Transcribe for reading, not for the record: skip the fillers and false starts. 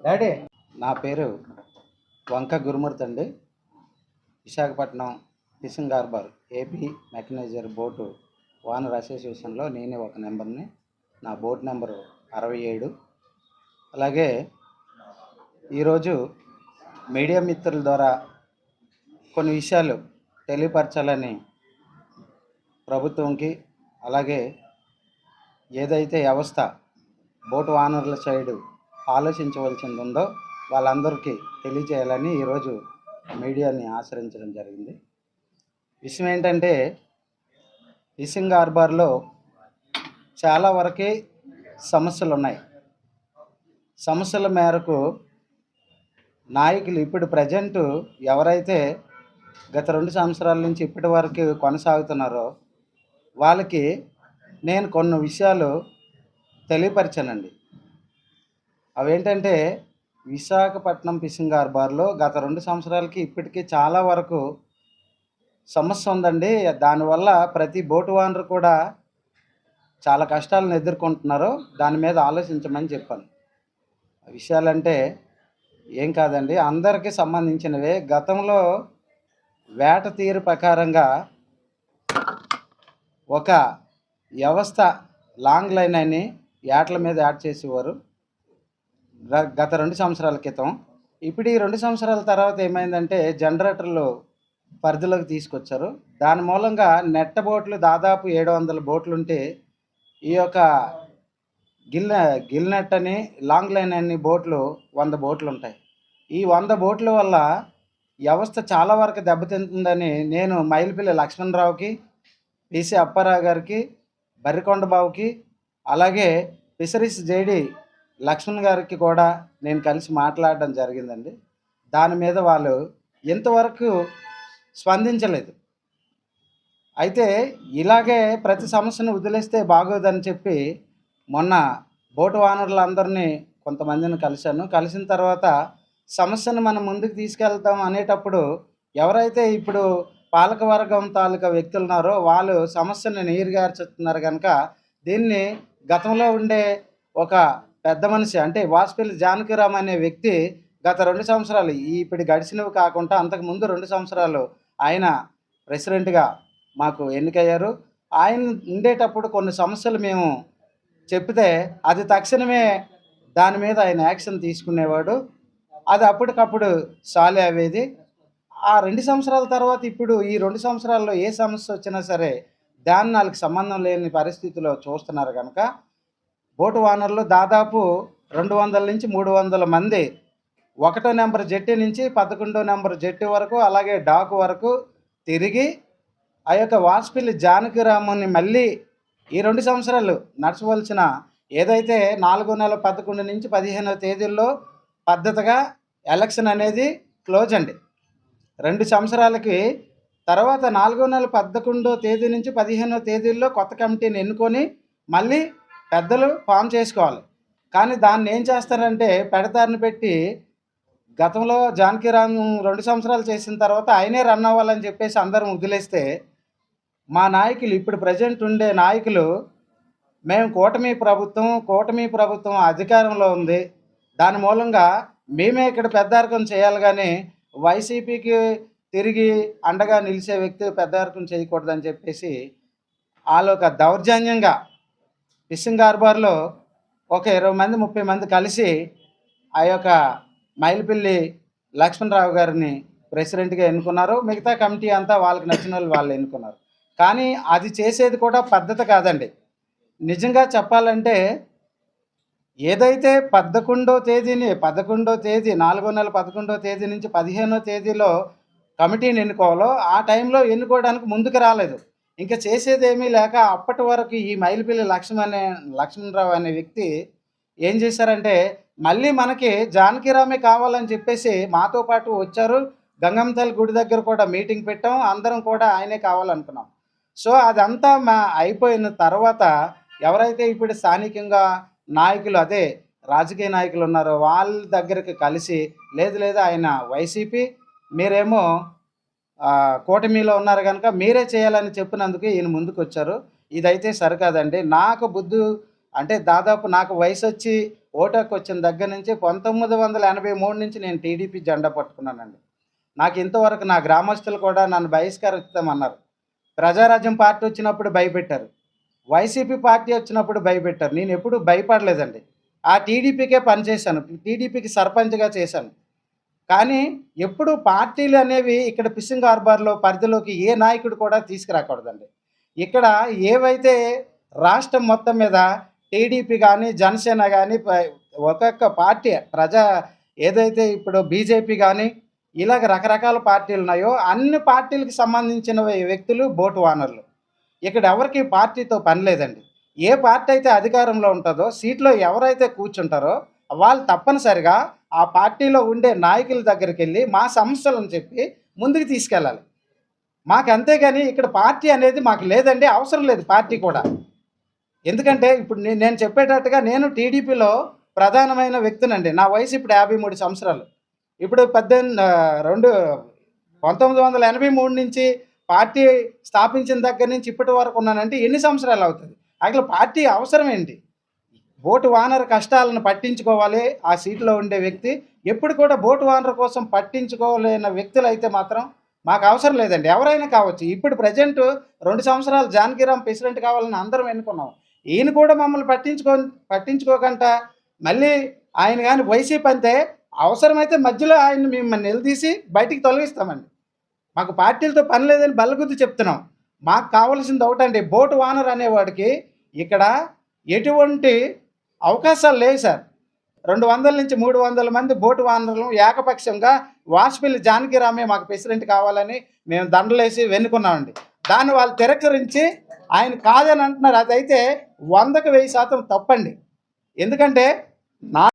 Daddy, నా పేరు వంక గురుమూర్తి అండి. Visakhapatnam fishing harbour AP mechanised boat owner అసోసియేషన్లో నేనే ఒక నెంబర్ని. నా బోట్ నెంబరు 67. అలాగే ఈరోజు మీడియా మిత్రుల ద్వారా కొన్ని విషయాలు తెలియపరచాలని ప్రభుత్వంకి, అలాగే ఏదైతే వ్యవస్థ బోటు ఓనర్ల సైడు ఆలోచించవలసింది ఉందో వాళ్ళందరికీ తెలియజేయాలని ఈరోజు మీడియాని ఆశ్రయించడం జరిగింది. విషయం ఏంటంటే, ఫిషింగ్ హార్బర్లో చాలా వరకే సమస్యలు ఉన్నాయి. సమస్యల మేరకు నాయకులు ఇప్పుడు ప్రజెంటు ఎవరైతే గత 2 సంవత్సరాల నుంచి ఇప్పటి వరకు కొనసాగుతున్నారో వాళ్ళకి నేను కొన్ని విషయాలు తెలియపరిచానండి. అవేంటంటే, విశాఖపట్నం ఫిషింగ్ హార్బర్లో గత 2 సంవత్సరాలకి ఇప్పటికీ చాలా వరకు సమస్య ఉందండి. దానివల్ల ప్రతి బోటు ఓనర్ కూడా చాలా కష్టాలను ఎదుర్కొంటున్నారు. దాని మీద ఆలోచించమని చెప్పాను. విషయాలంటే ఏం కాదండి, అందరికీ సంబంధించినవే. గతంలో వేట తీరు ప్రకారంగా ఒక వ్యవస్థ లాంగ్ లైన్ అని యాట్ల మీద యాడ్ చేసేవారు గత 2 సంవత్సరాల క్రితం. ఇప్పుడు ఈ 2 సంవత్సరాల తర్వాత ఏమైందంటే, జనరేటర్లు పరిధిలోకి తీసుకొచ్చారు. దాని మూలంగా నెట్ట బోట్లు దాదాపు 700 బోట్లు ఉంటే, ఈ యొక్క గిల్ నెట్ అని లాంగ్ లైన్ అని బోట్లు 100 బోట్లు ఉంటాయి. ఈ 100 బోట్ల వల్ల వ్యవస్థ చాలా వరకు దెబ్బతింటుందని నేను మైలుపల్లి లక్ష్మణరావుకి, పిసి అప్పారావు గారికి, బర్రికొండబాబుకి, అలాగే ఫిషరీస్ జేడి లక్ష్మణ్ గారికి కూడా నేను కలిసి మాట్లాడడం జరిగిందండి. దాని మీద వాళ్ళు ఇంతవరకు స్పందించలేదు. అయితే ఇలాగే ప్రతి సమస్యను వదిలేస్తే బాగోదని చెప్పి మొన్న బోటు ఓనర్లందరినీ కొంతమందిని కలిశాను. కలిసిన తర్వాత సమస్యను మనం ముందుకు తీసుకెళ్తాం అనేటప్పుడు ఎవరైతే ఇప్పుడు పాలకవర్గం తాలూకా వ్యక్తులు ఉన్నారో వాళ్ళు సమస్యను నీరుగార్చుతున్నారు కనుక దీన్ని గతంలో ఉండే ఒక పెద్ద మనిషి అంటే వాసుపల్లి జానకిరామ్ అనే వ్యక్తి గత 2 సంవత్సరాలు ఇప్పుడు గడిచినవి కాకుండా అంతకుముందు 2 సంవత్సరాలు ఆయన ప్రెసిడెంట్గా మాకు ఎన్నికయ్యారు. ఆయన ఉండేటప్పుడు కొన్ని సమస్యలు మేము చెప్తే అది తక్షణమే దాని మీద ఆయన యాక్షన్ తీసుకునేవాడు. అది అప్పటికప్పుడు సాల్వ్ అయ్యేది. ఆ 2 సంవత్సరాల తర్వాత ఇప్పుడు ఈ 2 సంవత్సరాల్లో ఏ సమస్య వచ్చినా సరే దాన్ని వాళ్ళకి సంబంధం లేని పరిస్థితిలో చూస్తున్నారు కనుక బోటు ఓనర్లు దాదాపు 200 నుంచి 300 మంది 1వ నెంబర్ జెట్టి నుంచి 11వ నెంబర్ జెట్టి వరకు, అలాగే డాకు వరకు తిరిగి ఆ యొక్క వాసుపల్లి జానకిరాముని మళ్ళీ ఈ 2 సంవత్సరాలు నడచవలసిన ఏదైతే 4వ నెల 11 నుంచి 15వ తేదీల్లో పద్ధతిగా ఎలక్షన్ అనేది క్లోజ్ అండి. 2 సంవత్సరాలకి తర్వాత 4వ నెల 11వ తేదీ నుంచి 15వ తేదీల్లో కొత్త కమిటీని ఎన్నుకొని మళ్ళీ పెద్దలు ఫామ్ చేసుకోవాలి. కానీ దాన్ని ఏం చేస్తారంటే పెడతారిని పెట్టి గతంలో జానకిరామ్ 2 సంవత్సరాలు చేసిన తర్వాత ఆయనే రన్ అవ్వాలని చెప్పేసి అందరం వదిలేస్తే మా నాయకులు ఇప్పుడు ప్రజెంట్ ఉండే నాయకులు మేము కూటమి ప్రభుత్వం అధికారంలో ఉంది, దాని మూలంగా మేమే ఇక్కడ పెద్దార్కం చేయాలి కానీ వైసీపీకి తిరిగి అండగా నిలిచే వ్యక్తి పెద్దార్కం చేయకూడదని చెప్పేసి వాళ్ళొక దౌర్జన్యంగా ఫిషింగ్ హార్బర్లో ఒక 20 మంది 30 మంది కలిసి ఆ యొక్క మైలుపల్లి లక్ష్మణరావు గారిని ప్రెసిడెంట్గా ఎన్నుకున్నారు. మిగతా కమిటీ అంతా వాళ్ళకి నచ్చిన వాళ్ళు ఎన్నుకున్నారు. కానీ అది చేసేది కూడా పద్ధతి కాదండి. నిజంగా చెప్పాలంటే ఏదైతే 11వ తేదీని 11వ తేదీ 4వ నెల 11వ తేదీ నుంచి 15వ తేదీలో కమిటీని ఎన్నుకోవాలో ఆ టైంలో ఎన్నుకోవడానికి ముందుకు రాలేదు. ఇంకా చేసేదేమీ లేక అప్పటి వరకు ఈ మైలుపల్లి లక్ష్మణరావు అనే వ్యక్తి ఏం చేశారంటే మళ్ళీ మనకి జానకిరామే కావాలని చెప్పేసి మాతో పాటు వచ్చారు. గంగమ్మ తల్లి గుడి దగ్గర కూడా మీటింగ్ పెట్టాం, అందరం కూడా ఆయనే కావాలనుకున్నాం. సో అదంతా అయిపోయిన తర్వాత ఎవరైతే ఇప్పుడు స్థానికంగా నాయకులు అదే రాజకీయ నాయకులు ఉన్నారో వాళ్ళ దగ్గరికి కలిసి లేదు ఆయన వైసీపీ, మీరేమో కూటమిలో ఉన్నారు కనుక మీరే చేయాలని చెప్పినందుకు ఈయన ముందుకొచ్చారు. ఇదైతే సరికాదండి. నాకు బుద్ధి అంటే దాదాపు నాకు వయసొచ్చి ఓటు హక్కొచ్చిన దగ్గర నుంచి 1983 నుంచి నేను టీడీపీ జెండా పట్టుకున్నానండి. నాకు ఇంతవరకు నా గ్రామస్తులు కూడా నన్ను బహిష్కరిస్తామన్నారు. ప్రజారాజ్యం పార్టీ వచ్చినప్పుడు భయపెట్టారు. వైసీపీ పార్టీ వచ్చినప్పుడు భయపెట్టారు. నేనెప్పుడూ భయపడలేదండి. ఆ టీడీపీకే పనిచేశాను. టీడీపీకి సర్పంచ్‌గా చేశాను. కానీ ఎప్పుడు పార్టీలు అనేవి ఇక్కడ ఫిషింగ్ హార్బర్‌లో పరిధిలోకి ఏ నాయకుడు కూడా తీసుకురాకూడదండి. ఇక్కడ ఏవైతే రాష్ట్రం మొత్తం మీద టీడీపీ గానీ, జనసేన గానీ ఒక్కొక్క పార్టీ ఏదైతే ఇప్పుడు బీజేపీ గానీ, ఇలాగ రకరకాల పార్టీలున్నాయో అన్ని పార్టీలకి సంబంధించిన వ్యక్తులు బోటు ఓనర్లు. ఇక్కడ ఎవరికీ పార్టీతో పని లేదండి. ఏ పార్టీ అయితే అధికారంలో ఉంటదో సీట్‌లో ఎవరైతే కూర్చుంటారో వాళ్ళు తప్పనిసరిగా ఆ పార్టీలో ఉండే నాయకుల దగ్గరికెళ్ళి మా సమస్యలను చెప్పి ముందుకు తీసుకెళ్ళాలి. మాకు అంతేగాని ఇక్కడ పార్టీ అనేది మాకు లేదండి. అవసరం లేదు పార్టీ కూడా. ఎందుకంటే ఇప్పుడు నేను చెప్పేటట్టుగా నేను టీడీపీలో ప్రధానమైన వ్యక్తినండి. నా వయసు ఇప్పుడు 53 సంవత్సరాలు. ఇప్పుడు 1983 నుంచి పార్టీ స్థాపించిన దగ్గర నుంచి ఇప్పటి వరకు ఉన్నానంటే ఎన్ని సంవత్సరాలు అవుతుంది? అసలు పార్టీ అవసరం ఏంటి? బోటు ఓనర్ కష్టాలను పట్టించుకోవాలి ఆ సీట్లో ఉండే వ్యక్తి. ఎప్పుడు కూడా బోటు ఓనర్ కోసం పట్టించుకోలేని వ్యక్తులైతే మాత్రం మాకు అవసరం లేదండి. ఎవరైనా కావచ్చు. ఇప్పుడు ప్రెజెంట్ 2 సంవత్సరాలు జానకిరామ్ ప్రెసిడెంట్ కావాలని అందరం ఎన్నుకున్నాం. ఈయన కూడా మమ్మల్ని పట్టించుకోకుండా మళ్ళీ ఆయన గాని వైసీపీ అంతే అవసరమైతే మధ్యలో ఆయన్ని మేము నిలదీసి బయటికి తొలగిస్తామండి. మాకు పార్టీలతో పని లేదని బల్లగుద్ది చెప్తున్నాం. మాకు కావాల్సింది ఒకటండి బోటు ఓనర్ అనేవాడికి ఇక్కడ ఎటువంటి అవకాశాలు లేవు సార్. 200 నుంచి 300 మంది బోటు ఓనర్లు ఏకపక్షంగా వాసుపల్లి జానకిరామే మాకు ప్రెసిడెంట్ కావాలని మేము దండలేసి వెన్నుకున్నామండి. దాన్ని వాళ్ళు తిరస్కరించి ఆయన కాదని అంటున్నారు. అదైతే 100కి 1000% తప్పండి. ఎందుకంటే నా